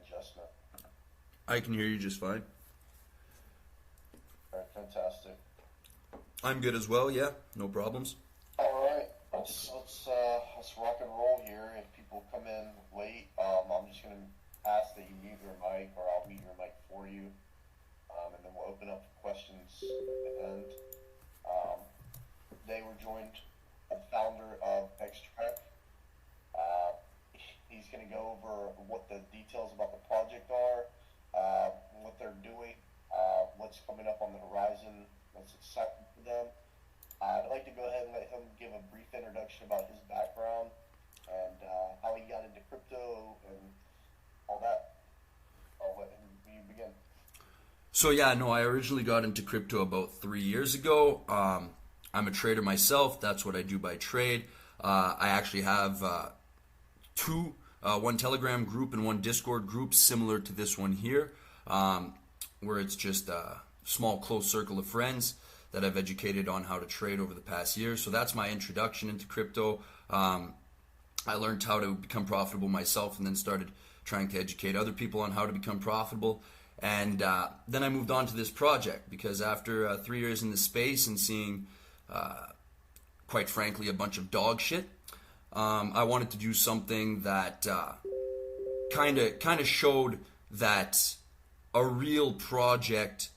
adjustment. I can hear you just fine. All right, fantastic. I'm good as well, yeah, no problems. All right, let's rock and roll here. If people come in late, I'm just gonna ask that you mute your mic, or I'll mute your mic for you, and then we'll open up for questions at the end. They were joined by the founder of Xtrack. He's going to go over what the details about the project are, what they're doing, what's coming up on the horizon, what's exciting for them. I'd like to go ahead and let him give a brief introduction about his background and how he got into crypto and all that. I'll let you begin. So yeah, no, I originally got into crypto about 3 years ago. I'm a trader myself. That's what I do by trade. I actually have two, one Telegram group and one Discord group similar to this one here, where it's just a small close circle of friends that I've educated on how to trade over the past year. So that's my introduction into crypto. I learned how to become profitable myself and then started trying to educate other people on how to become profitable. And then I moved on to this project because after 3 years in the space and seeing, quite frankly, a bunch of dog shit, I wanted to do something that kind of showed that a real project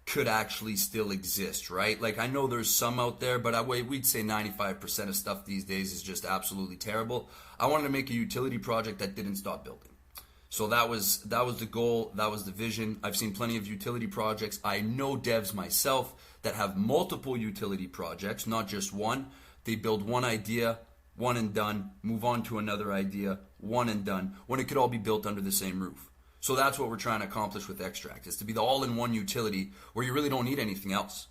could actually still exist, right? Like, I know there's some out there, but we'd say 95% of stuff these days is just absolutely terrible. I wanted to make a utility project that didn't stop building. So that was the goal, that was the vision. I've seen plenty of utility projects. I know devs myself that have multiple utility projects, not just one. They build one idea, one and done, move on to another idea, one and done, when it could all be built under the same roof. So that's what we're trying to accomplish with Xtrack, is to be the all-in-one utility where you really don't need anything else.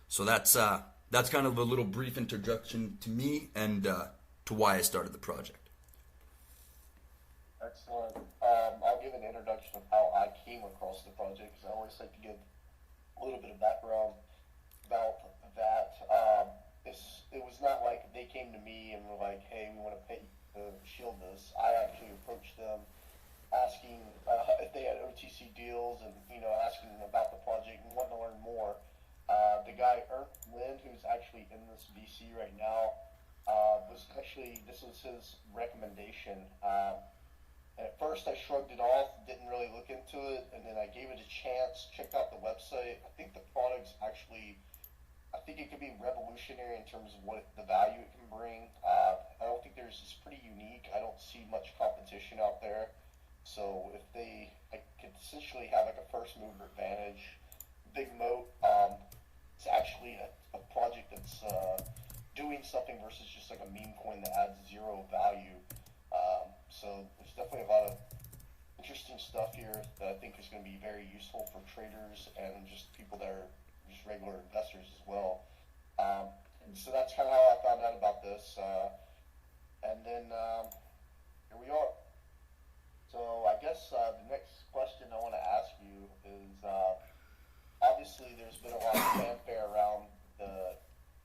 So that's kind of a little brief introduction to me and to why I started the project. Excellent. I'll give an introduction of how I came across the project, because I always like to give a little bit of background about that. It was not like they came to me and were like, hey, we want to pay to shield this. I actually approached them asking if they had OTC deals and, asking them about the project and wanting to learn more. The guy, Ernst Lind, who's actually in this VC right now, this was his recommendation. And at first I shrugged it off, didn't really look into it, and then I gave it a chance, checked out the website. I think the product's actually, I think it could be revolutionary in terms of what the value it can bring. I don't think it's pretty unique. I don't see much competition out there. So if I could essentially have like a first mover advantage, big moat. It's actually a project that's doing something versus just like a meme coin that adds zero value. So there's definitely a lot of interesting stuff here that I think is going to be very useful for traders and just people that are just regular investors as well. So that's kind of how I found out about this. And then here we are. So I guess the next question I want to ask you is, obviously there's been a lot of fanfare around the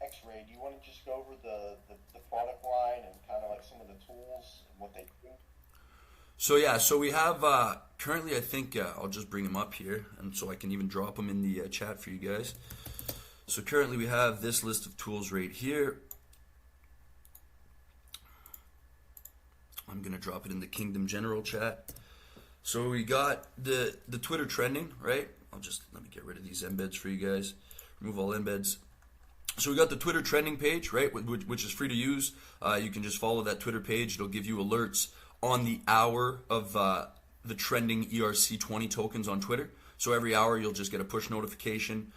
X-Ray. Do you want to just go over the product line and kind of like some of the tools and what they do? So yeah, so we have currently, I think I'll just bring them up here, and so I can even drop them in the chat for you guys. So currently we have this list of tools right here. I'm gonna drop it in the Kingdom General chat. So we got the Twitter trending, right? Let me get rid of these embeds for you guys. Remove all embeds. So we got the Twitter trending page, right, which is free to use. You can just follow that Twitter page. It'll give you alerts on the hour of the trending ERC20 tokens on Twitter. So every hour you'll just get a push notification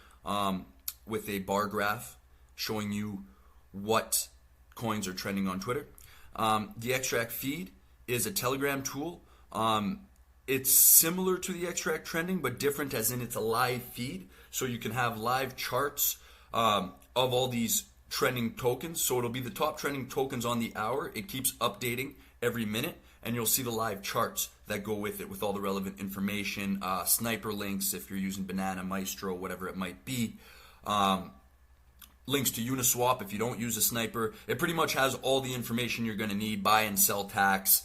with a bar graph showing you what coins are trending on Twitter. The Xtrack feed is a Telegram tool. It's similar to the Xtrack trending, but different as in it's a live feed. So you can have live charts of all these trending tokens. So it'll be the top trending tokens on the hour. It keeps updating every minute, and you'll see the live charts that go with it with all the relevant information, sniper links if you're using Banana, Maestro, whatever it might be. Links to Uniswap if you don't use a sniper. It pretty much has all the information you're going to need, buy and sell tax,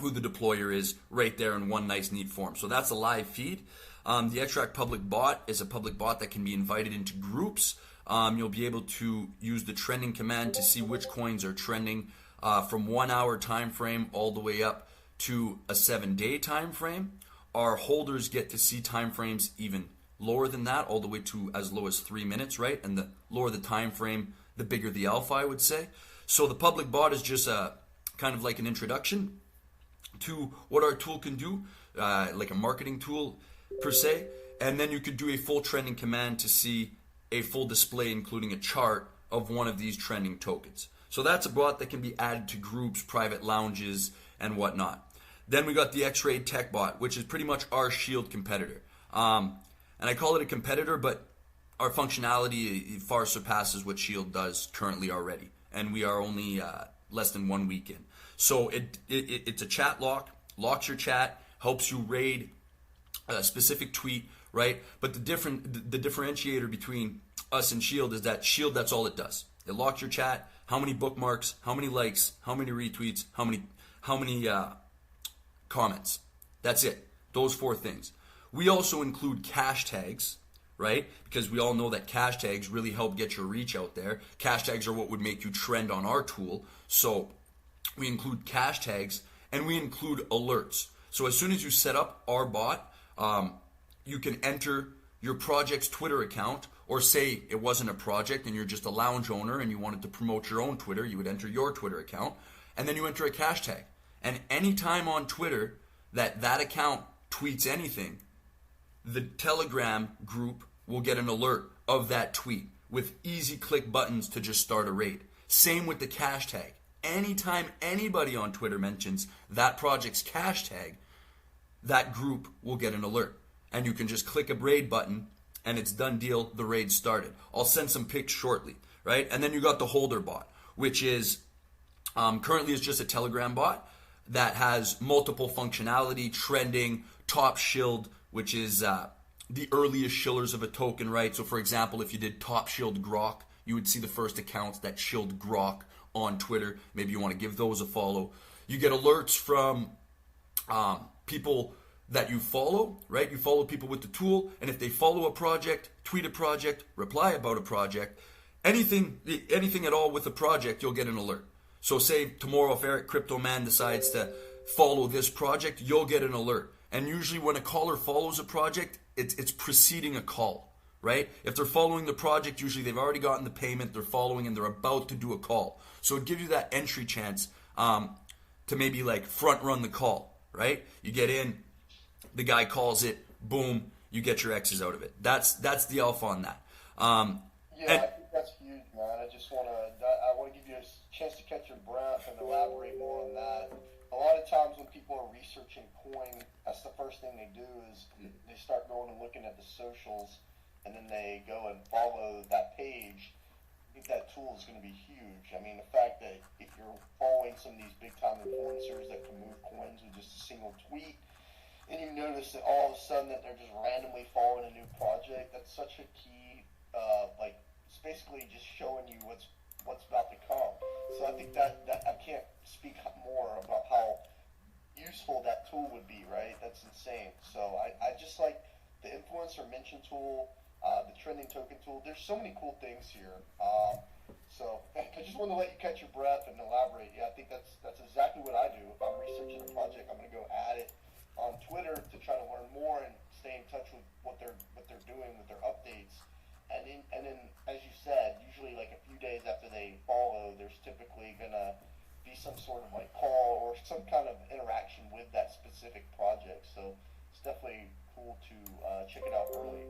who the deployer is right there in one nice neat form. So that's a live feed. The Xtrack public bot is a public bot that can be invited into groups. You'll be able to use the trending command to see which coins are trending from 1 hour time frame all the way up to a 7-day time frame. Our holders get to see time frames even lower than that, all the way to as low as 3 minutes, right? And the lower the time frame, the bigger the alpha, I would say. So the public bot is just a kind of like an introduction to what our tool can do, like a marketing tool per se. And then you could do a full trending command to see a full display, including a chart of one of these trending tokens. So that's a bot that can be added to groups, private lounges, and whatnot. Then we got the X-Ray Tech bot, which is pretty much our Shield competitor. And I call it a competitor, but our functionality far surpasses what Shield does currently already. And we are only less than 1 week in. So it's a chat lock, locks your chat, helps you raid a specific tweet, right? But the differentiator between us and Shield is that Shield, that's all it does. It locks your chat, how many bookmarks, how many likes, how many retweets, how many comments. That's it. Those 4 things. We also include cash tags, right? Because we all know that cash tags really help get your reach out there. Cash tags are what would make you trend on our tool. So we include cash tags and we include alerts. So as soon as you set up our bot, you can enter your project's Twitter account, or say it wasn't a project and you're just a lounge owner and you wanted to promote your own Twitter, you would enter your Twitter account and then you enter a cash tag. And anytime on Twitter that account tweets anything, the Telegram group will get an alert of that tweet with easy click buttons to just start a raid. Same with the cash tag. Anytime anybody on Twitter mentions that project's cash tag, that group will get an alert. And you can just click a raid button and it's done deal, the raid started. I'll send some pics shortly, right? And then you got the holder bot, which is currently is just a Telegram bot that has multiple functionality, trending, top shield, which is the earliest shillers of a token, right? So for example, if you did top shield grok, you would see the first accounts that shield grok on Twitter. Maybe you want to give those a follow. You get alerts from people that you follow, right? You follow people with the tool, and if they follow a project, tweet a project, reply about a project, anything at all with a project, you'll get an alert. So say tomorrow if Eric Crypto Man decides to follow this project, you'll get an alert. And usually when a caller follows a project, it's preceding a call, right? If they're following the project, usually they've already gotten the payment, they're following, and they're about to do a call. So it gives you that entry chance to maybe like front run the call, right? You get in, the guy calls it, boom, you get your X's out of it. That's the alpha on that. I think that's huge, man. I want to give you a chance to catch your breath and elaborate more on that. A lot of times when people are researching coin, that's the first thing they do is they start going and looking at the socials, and then they go and follow that page. I think that tool is going to be huge. I mean, the fact that if you're following some of these big-time influencers that can move coins with just a single tweet, and you notice that all of a sudden that they're just randomly following a new project, that's such a key, it's basically just showing you what's about to come. So I think that I can't speak more about how useful that tool would be, right? That's insane. So I just like the influencer mention tool, the trending token tool. There's so many cool things here. So I just want to let you catch your breath and elaborate. Yeah, I think that's exactly what I do. If I'm researching a project, I'm going to go add it on Twitter to try to learn more and stay in touch with what they're doing with their updates. And then, as you said, usually like a few days after they follow, there's typically gonna be some sort of like call or some kind of interaction with that specific project. So it's definitely cool to check it out early.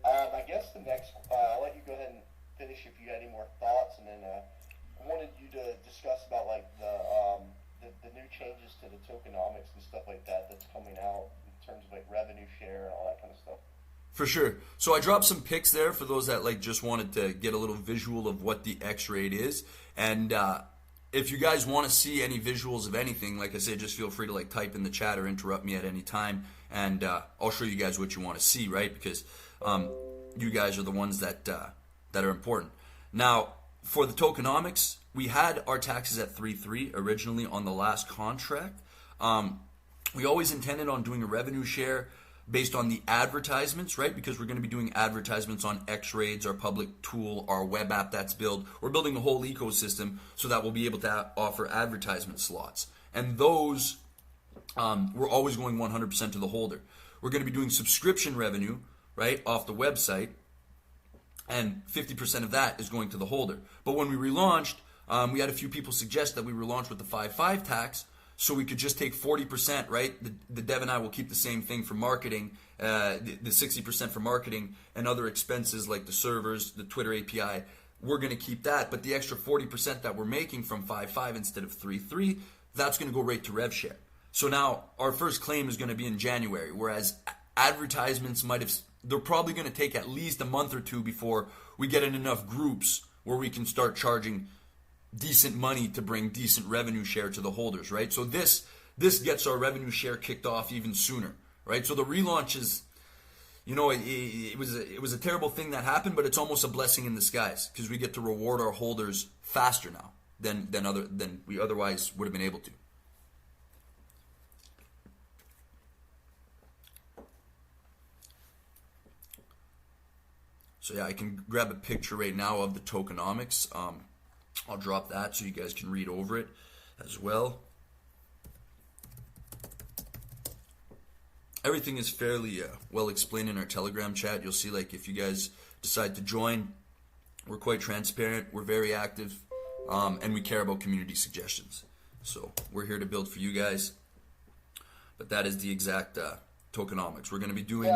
I guess the next, I'll let you go ahead and finish if you had any more thoughts, and then I wanted you to discuss about like the new changes to the tokenomics and stuff like that that's coming out in terms of like revenue share and all that kind of stuff. For sure. So I dropped some pics there for those that like just wanted to get a little visual of what the X-Rate is. And if you guys want to see any visuals of anything, like I said, just feel free to like type in the chat or interrupt me at any time, and I'll show you guys what you want to see, right? Because you guys are the ones that are important. Now, for the tokenomics, we had our taxes at 3.3 originally on the last contract. We always intended on doing a revenue share based on the advertisements, right? Because we're going to be doing advertisements on X-Raids, our public tool, our web app that's built. We're building a whole ecosystem so that we'll be able to offer advertisement slots. And those, we're always going 100% to the holder. We're going to be doing subscription revenue, right, off the website, and 50% of that is going to the holder. But when we relaunched, we had a few people suggest that we relaunch with the 5.5 tax, so we could just take 40%, right? The dev and I will keep the same thing for marketing, the 60% for marketing and other expenses like the servers, the Twitter API. We're going to keep that, but the extra 40% that we're making from 5.5 instead of 3.3, that's going to go right to rev share. So now our first claim is going to be in January, whereas advertisements they're probably going to take at least a month or two before we get in enough groups where we can start charging decent money to bring decent revenue share to the holders, right? So this gets our revenue share kicked off even sooner, right? So the relaunch is, it was a terrible thing that happened, but it's almost a blessing in disguise because we get to reward our holders faster now than we otherwise would have been able to. So yeah, I can grab a picture right now of the tokenomics. I'll drop that so you guys can read over it as well. Everything is fairly well explained in our Telegram chat. You'll see, like, if you guys decide to join, we're quite transparent, we're very active, and we care about community suggestions. So we're here to build for you guys. But that is the exact tokenomics. We're going to be doing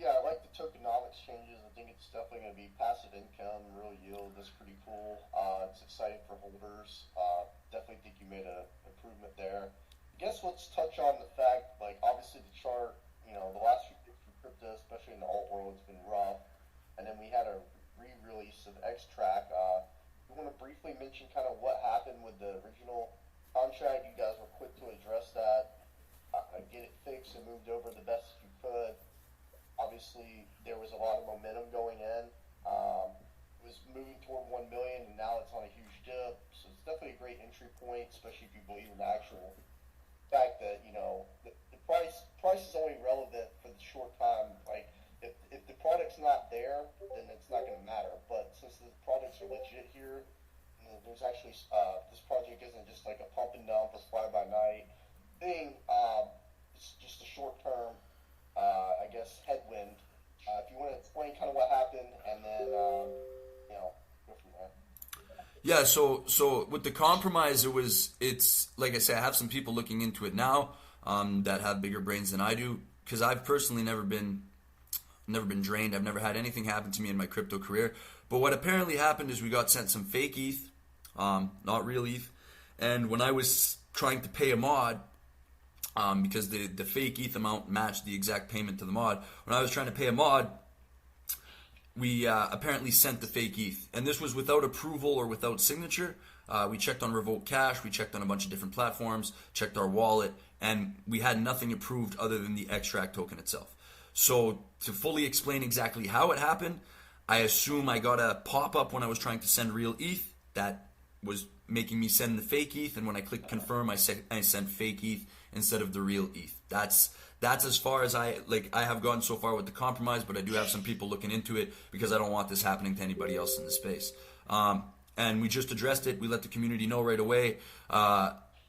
I like the tokenomics changes. I think it's definitely going to be passive income, real yield. That's pretty cool. It's exciting for holders. Definitely think you made an improvement there. I guess let's touch on the fact, like, obviously the chart, the last few years for crypto, especially in the alt world, has been rough. And then we had a re-release of Xtrack. You want to briefly mention kind of what happened with the original contract? You guys were quick to address that, get it fixed and moved over the best you could. Obviously, there was a lot of momentum going in. It was moving toward 1 million, and now it's on a huge dip. So it's definitely a great entry point, especially if you believe in the actual fact that the price is only relevant for the short time. Like, if the product's not there, then it's not going to matter. But since the products are legit here, there's actually this project isn't just like a pump and dump, a fly by night thing. It's just a short term, I guess, headwind. If you want to explain kind of what happened, and then go from there. Yeah, so with the compromise, it's like I say, I have some people looking into it now that have bigger brains than I do, because I've personally never been drained. I've never had anything happen to me in my crypto career. But what apparently happened is we got sent some fake ETH, not real ETH, and when I was trying to pay a mod, because the fake ETH amount matched the exact payment to the mod, when I was trying to pay a mod, we apparently sent the fake ETH. And this was without approval or without signature. We checked on Revoke Cash, we checked on a bunch of different platforms, checked our wallet, and we had nothing approved other than the Xtrack token itself. So to fully explain exactly how it happened, I assume I got a pop-up when I was trying to send real ETH that was making me send the fake ETH, and when I clicked confirm, I sent fake ETH instead of the real ETH. That's as far as I have gone so far with the compromise, but I do have some people looking into it because I don't want this happening to anybody else in the space. And we just addressed it. We let the community know right away.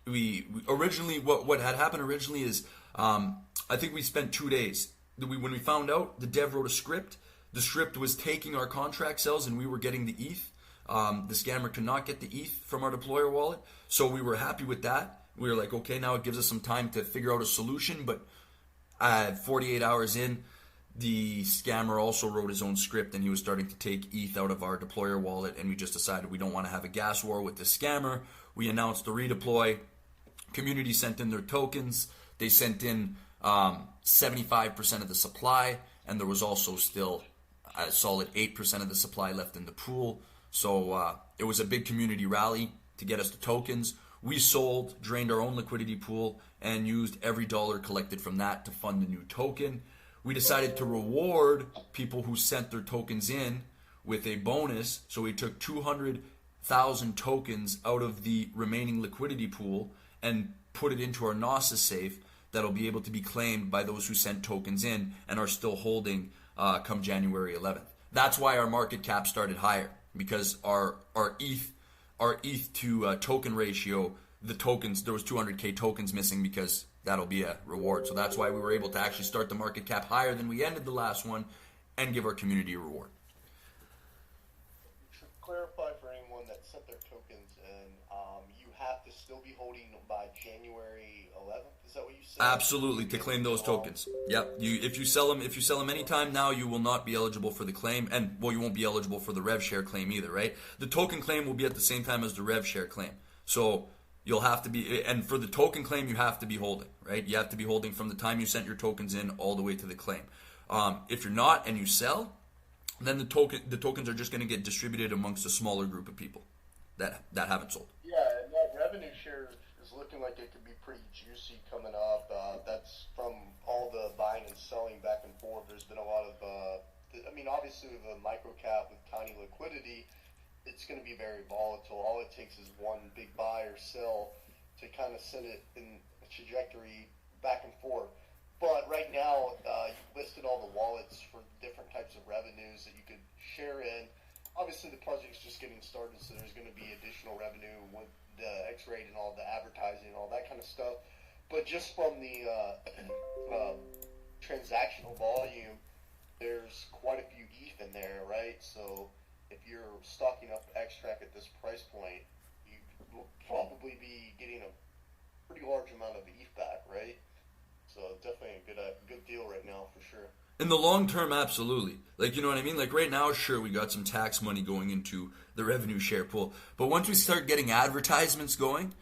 We originally, what had happened originally is, I think we spent 2 days. When we found out, the dev wrote a script. The script was taking our contract cells and we were getting the ETH. The scammer could not get the ETH from our deployer wallet. So we were happy with that. We were like, okay, now it gives us some time to figure out a solution. But 48 hours in, the scammer also wrote his own script and he was starting to take ETH out of our deployer wallet, and we just decided we don't want to have a gas war with the scammer. We announced the redeploy. Community sent in their tokens. They sent in 75% of the supply, and there was also still a solid 8% of the supply left in the pool. So it was a big community rally to get us the tokens. We sold, drained our own liquidity pool, and used every dollar collected from that to fund the new token. We decided to reward people who sent their tokens in with a bonus. So we took 200,000 tokens out of the remaining liquidity pool and put it into our NASA safe that'll be able to be claimed by those who sent tokens in and are still holding come January 11th. That's why our market cap started higher, because our ETH to token ratio, the tokens, there was 200k tokens missing, because that'll be a reward. So that's why we were able to actually start the market cap higher than we ended the last one and give our community a reward. To clarify for anyone that sent their tokens in, you have to still be holding by January 11th. Is that what you said? Absolutely, to claim those tokens. Yep. If you sell them anytime now, you will not be eligible for the claim, and well, you won't be eligible for the rev share claim either, right? The token claim will be at the same time as the rev share claim. So you'll have to be, and for the token claim, you have to be holding, right? You have to be holding from the time you sent your tokens in all the way to the claim. If you're not and you sell, then the tokens are just going to get distributed amongst a smaller group of people that haven't sold. Yeah, and that revenue share is looking like it could be pretty juicy coming up. That's from all the buying and selling back and forth. There's been a lot of, obviously with a micro cap with tiny liquidity, it's going to be very volatile. All it takes is one big buy or sell to kind of send it in a trajectory back and forth. But right now, you've listed all the wallets for different types of revenues that you could share in. Obviously, the project's just getting started, so there's going to be additional revenue with the X-Rate and all the advertising and all that kind of stuff. But just from the transactional volume, there's quite a few ETH in there, right? So if you're stocking up Xtrack at this price point, you will probably be getting a pretty large amount of ETH back, right? So definitely a good deal right now for sure. In the long term, absolutely. Like, you know what I mean? Like right now, sure, we got some tax money going into the revenue share pool. But once we start getting advertisements going,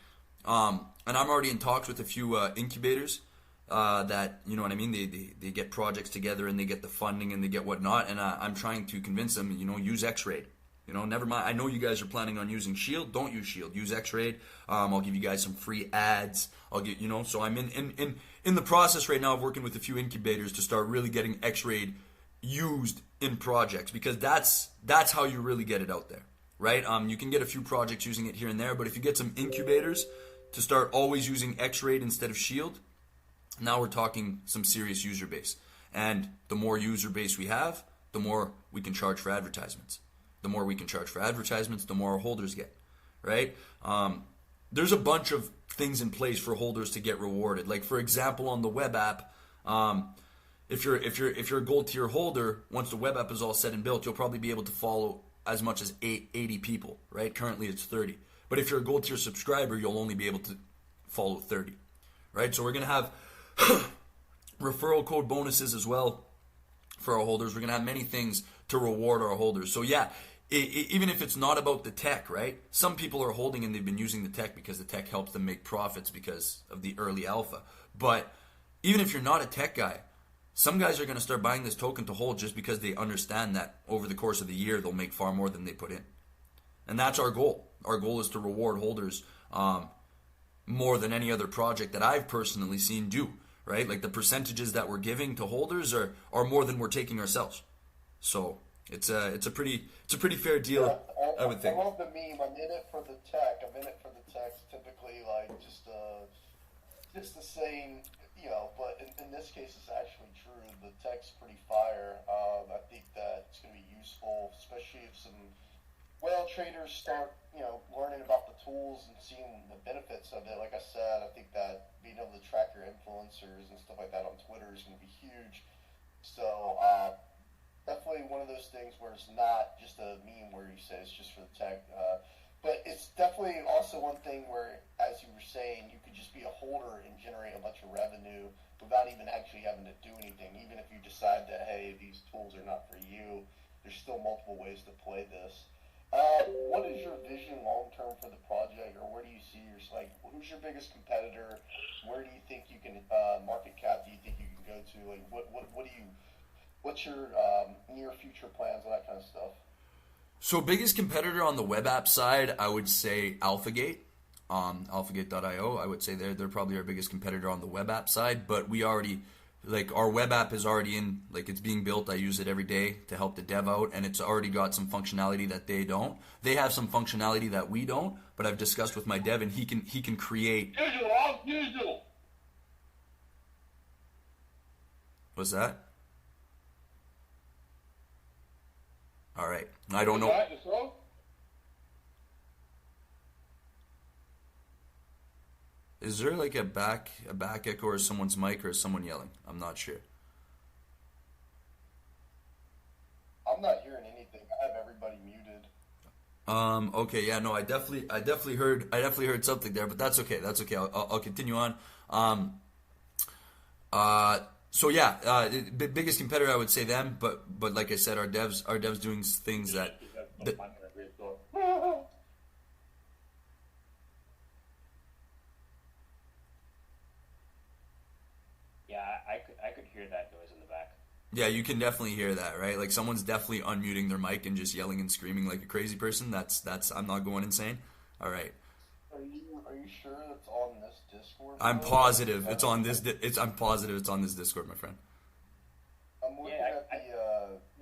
and I'm already in talks with a few incubators that, you know what I mean, they get projects together and they get the funding and they get whatnot. And I'm trying to convince them, use X-Rate. Never mind. I know you guys are planning on using Shield. Don't use Shield. Use X-Rate. I'll give you guys some free ads. I'll get, so I'm in the process right now of working with a few incubators to start really getting X-Rate used in projects, because that's how you really get it out there, right? You can get a few projects using it here and there, but if you get some incubators to start always using X-Rate instead of Shield, now we're talking some serious user base. And the more user base we have, the more we can charge for advertisements. The more we can charge for advertisements, the more our holders get, right? There's a bunch of things in place for holders to get rewarded. Like, for example, on the web app, if you're a gold tier holder, once the web app is all said and built, you'll probably be able to follow as much as 80 people, right? Currently it's 30. But if you're a gold tier subscriber, you'll only be able to follow 30, right? So we're going to have referral code bonuses as well for our holders. We're going to have many things to reward our holders. So yeah, even if it's not about the tech, right? Some people are holding and they've been using the tech because the tech helps them make profits because of the early alpha. But even if you're not a tech guy, some guys are going to start buying this token to hold just because they understand that over the course of the year they'll make far more than they put in. And that's our goal. Our goal is to reward holders more than any other project that I've personally seen do, right? Like the percentages that we're giving to holders are more than we're taking ourselves. So it's a pretty fair deal, yeah, I would think. I love the meme. I'm in it for the tech. I'm in it for the tech. It's typically like just the saying, But in this case, it's actually true. The tech's pretty fire. I think that it's going to be useful, especially if some whale traders start, learning about the tools and seeing the benefits of it. Like I said, I think that being able to track your influencers and stuff like that on Twitter is going to be huge. So definitely one of those things where it's not just a meme where you say it's just for the tech. But it's definitely also one thing where, as you were saying, you could just be a holder and generate a bunch of revenue without even actually having to do anything. Even if you decide that, hey, these tools are not for you, there's still multiple ways to play this. What is your vision long term for the project, or where do you see who's your biggest competitor? Where do you think you can market cap? Do you think you can go to? Like, what's your near future plans, all that kind of stuff? So biggest competitor on the web app side, I would say AlphaGate, alphagate.io. I would say they're probably our biggest competitor on the web app side, but we already like our web app is already in, like it's being built. I use it every day to help the dev out, and it's already got some functionality that they don't. They have some functionality that we don't, but I've discussed with my dev, and he can create. Usual. What's that? All right, I don't know. Is there like a back echo, or someone's mic, or someone yelling? I'm not sure. I'm not hearing anything. I have everybody muted. Okay, yeah, no, I definitely heard something there, but that's okay. That's okay. I'll continue on. So yeah, biggest competitor, I would say them, but like I said, our devs doing things that Yeah, I could hear that noise in the back. yeah, you can definitely hear that, right? Like someone's definitely unmuting their mic and just yelling and screaming like a crazy person. That's I'm not going insane. All right. Are you sure it's on this Discord? I'm positive it's on this. I'm positive it's on this Discord, my friend. I'm looking Yeah, at the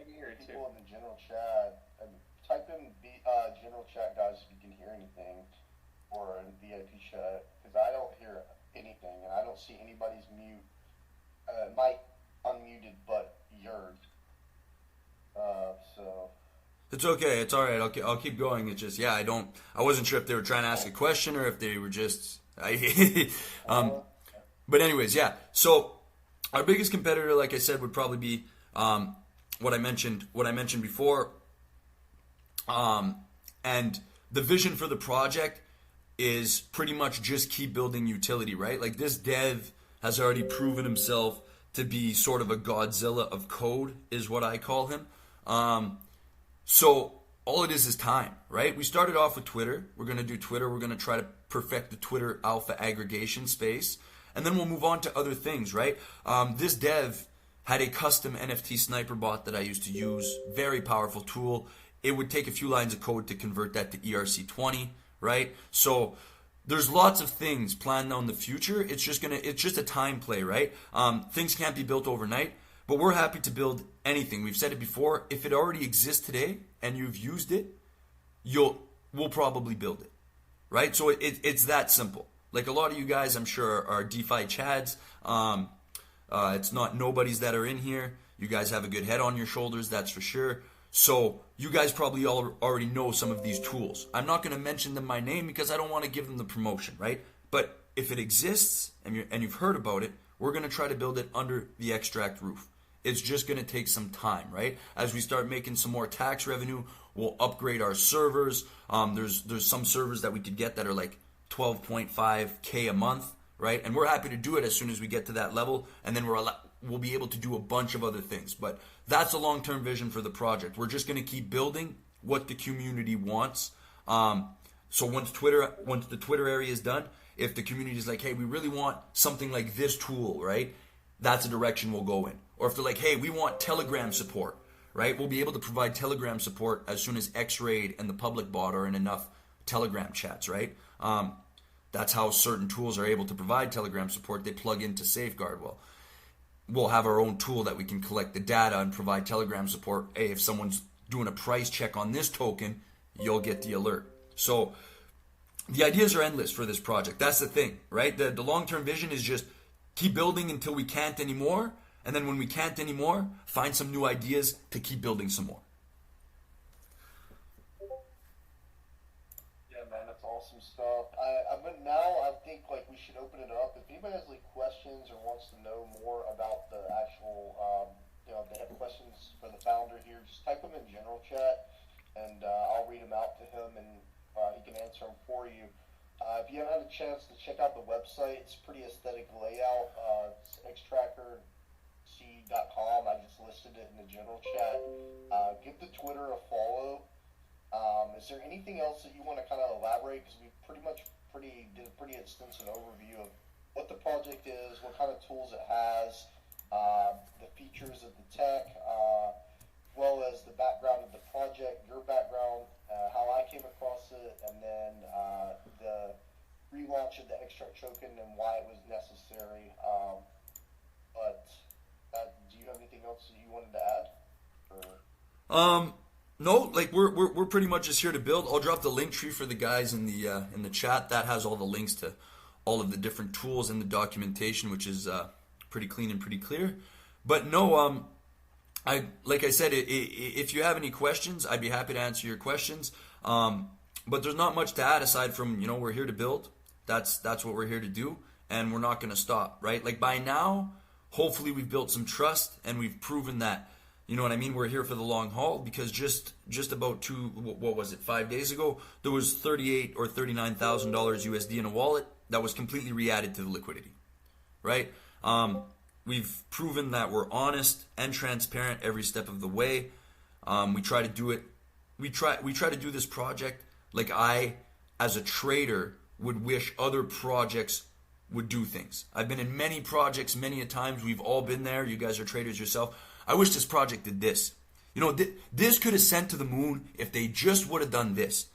I can hear it too. people in the general chat. And type in general chat, guys, if you can hear anything, or in VIP chat, because I don't hear anything, and I don't see anybody's mute. Mic unmuted, but yours. So. It's okay. It's all right. I'll keep going. It's just, yeah, I wasn't sure if they were trying to ask a question or if they were just but anyways, yeah. So our biggest competitor, like I said, would probably be what I mentioned before. And the vision for the project is pretty much just keep building utility, right? Like this dev has already proven himself to be sort of a Godzilla of code, is what I call him. So all it is time, right? We started off with Twitter. We're going to do Twitter. We're going to try to perfect the Twitter alpha aggregation space. And then we'll move on to other things, right? This dev had a custom NFT sniper bot that I used to use. Very powerful tool. It would take a few lines of code to convert that to ERC20, right? So there's lots of things planned on the future. It's just a time play, right? Things can't be built overnight, but we're happy to build anything. We've said it before. If it already exists today and you've used it, we'll probably build it, right? So it's that simple. Like a lot of you guys, I'm sure, are DeFi chads. It's not nobodies that are in here. You guys have a good head on your shoulders, that's for sure. So you guys probably already know some of these tools. I'm not going to mention them by name because I don't want to give them the promotion, right? But if it exists and you've heard about it, we're going to try to build it under the Xtrack roof. It's just going to take some time, right? As we start making some more tax revenue, we'll upgrade our servers. There's some servers that we could get that are like 12.5K a month, right? And we're happy to do it as soon as we get to that level, and then we'll be able to do a bunch of other things. But that's a long-term vision for the project. We're just going to keep building what the community wants. So once the Twitter area is done, if the community is like, hey, we really want something like this tool, right? That's a direction we'll go in. Or if they're like, hey, we want Telegram support, right? We'll be able to provide Telegram support as soon as X-Raid and the public bot are in enough Telegram chats, right? That's how certain tools are able to provide Telegram support. They plug into Safeguard. Well, we'll have our own tool that we can collect the data and provide Telegram support. Hey, if someone's doing a price check on this token, you'll get the alert. So the ideas are endless for this project. That's the thing, right? The long-term vision is just keep building until we can't anymore. And then when we can't anymore, find some new ideas to keep building some more. Yeah, man, that's awesome stuff. But now I think like we should open it up. If anybody has like questions or wants to know more about the actual, if they have questions for the founder here, just type them in general chat, and I'll read them out to him, and he can answer them for you. If you haven't had a chance to check out the website, it's a pretty aesthetic layout. It's xtrackerc.com. I just listed it in the general chat. Give the Twitter a follow. Is there anything else that you want to kind of elaborate? Because we did a pretty extensive overview of what the project is, what kind of tools it has, the features of the tech, as well as the background of the project, your background, how I came across it, and then the relaunch of the Xtrack token and why it was necessary. But No, like we're pretty much just here to build. I'll drop the link tree for the guys in the chat. That has all the links to all of the different tools and the documentation, which is pretty clean and pretty clear. But no, I like I said, if you have any questions, I'd be happy to answer your questions. But there's not much to add aside from, we're here to build. That's what we're here to do, and we're not going to stop, right? Like by now, hopefully we've built some trust and we've proven that, you know what I mean, we're here for the long haul, because just about 5 days ago, there was $38,000 or $39,000 USD in a wallet that was completely re-added to the liquidity, right? We've proven that we're honest and transparent every step of the way. We try to do it. We try to do this project like I, as a trader, would wish other projects would do things. I've been in many projects many a times. We've all been there. You guys are traders yourself. I wish this project did this. This could have sent to the moon if they just would have done this.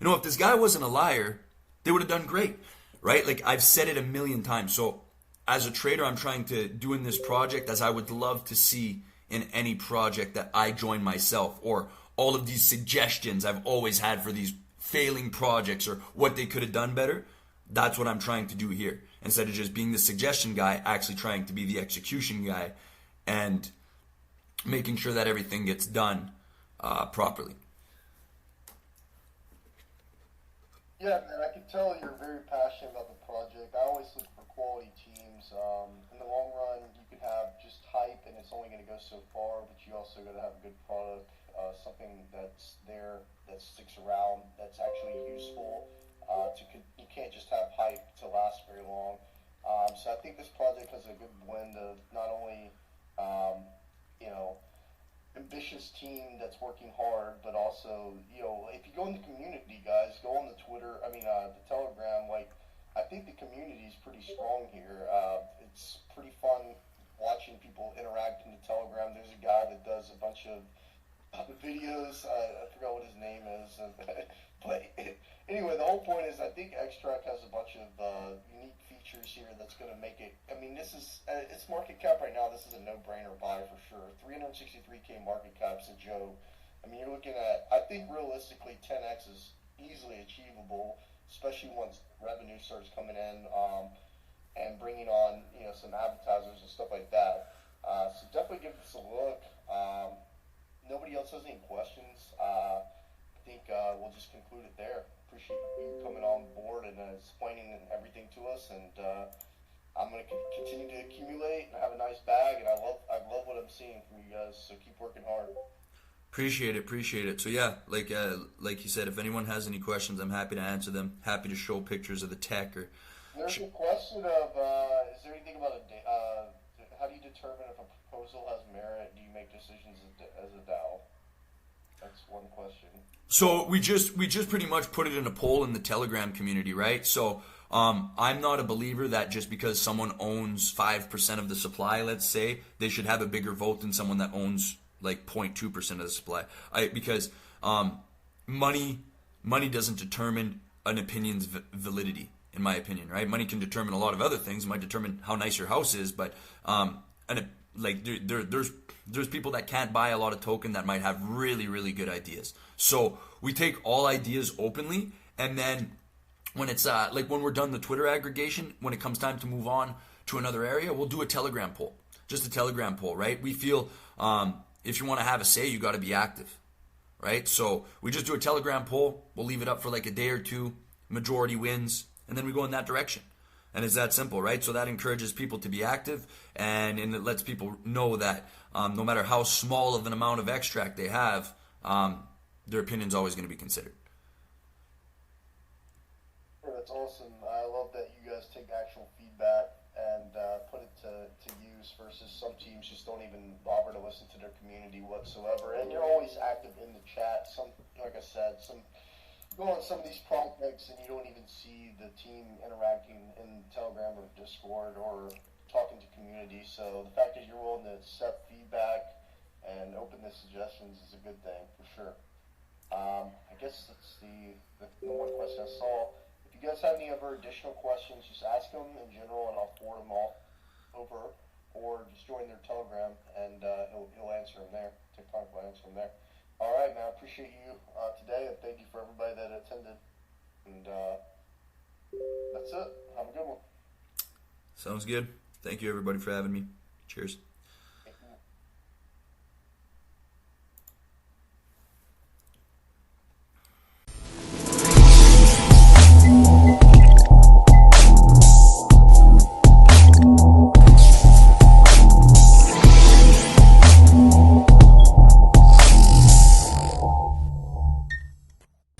If this guy wasn't a liar, they would have done great, right? Like I've said it a million times. So as a trader, I'm trying to do in this project as I would love to see in any project that I join myself, or all of these suggestions I've always had for these failing projects or what they could have done better. That's what I'm trying to do here. Instead of just being the suggestion guy, actually trying to be the execution guy and making sure that everything gets done properly. Yeah, man, I can tell you're very passionate about the project. I always look for quality teams. In the long run, you can have just hype, and it's only going to go so far, but you also got to have a good product, something that's there, that sticks around, that's actually useful. You can't just have hype to last very long. So I think this project has a good blend of not only, ambitious team that's working hard, but also, if you go in the community, guys, go on the the Telegram. Like, I think the community is pretty strong here. It's pretty fun watching people interact in the Telegram. There's a guy that does a bunch of videos. I forgot what his name is, but anyway, the whole point is I think Xtrack has a bunch of unique features here that's going to make it. This is its market cap right now. This is a no-brainer buy for sure. 363K market cap is a joke. You're looking at, I think realistically 10x is easily achievable, especially once revenue starts coming in and bringing on some advertisers and stuff like that. So definitely give this a look. Nobody else has any questions. I think we'll just conclude it there. Appreciate you coming on board and explaining everything to us. And I'm going to continue to accumulate and have a nice bag. And I love what I'm seeing from you guys. So keep working hard. Appreciate it. So yeah, like you said, if anyone has any questions, I'm happy to answer them. Happy to show pictures of the tech or. There's a question of is there anything about how do you determine if a proposal has merit? Do you make decisions as a DAO? That's one question. So we just pretty much put it in a poll in the Telegram community, right? So I'm not a believer that just because someone owns 5% of the supply, let's say, they should have a bigger vote than someone that owns like 0.2% of the supply. Because money doesn't determine an opinion's validity, in my opinion, right? Money can determine a lot of other things. It might determine how nice your house is, but there's people that can't buy a lot of token that might have really, really good ideas. So we take all ideas openly, and then when it's when we're done the Twitter aggregation, when it comes time to move on to another area, we'll do a Telegram poll. Just a Telegram poll, right? We feel if you want to have a say, you got to be active, right? So we just do a Telegram poll. We'll leave it up for like a day or two. Majority wins, and then we go in that direction. And it's that simple, right? So that encourages people to be active, and it lets people know that no matter how small of an amount of Xtrack they have, their opinion's always going to be considered. That's awesome. I love that you guys take actual feedback and put it to use versus some teams just don't even bother to listen to their community whatsoever. And you're always active in the chat. Like I said, go on some of these projects and you don't even see the team interacting in Telegram or Discord or talking to community. So the fact that you're willing to accept feedback and open the suggestions is a good thing for sure. I guess that's the one question I saw. If you guys have any other additional questions, just ask them in general and I'll forward them all over, or just join their Telegram and he'll answer them there. TikTok will answer them there. All right, man. I appreciate you today, and thank you for everybody that attended. And that's it. Have a good one. Sounds good. Thank you, everybody, for having me. Cheers.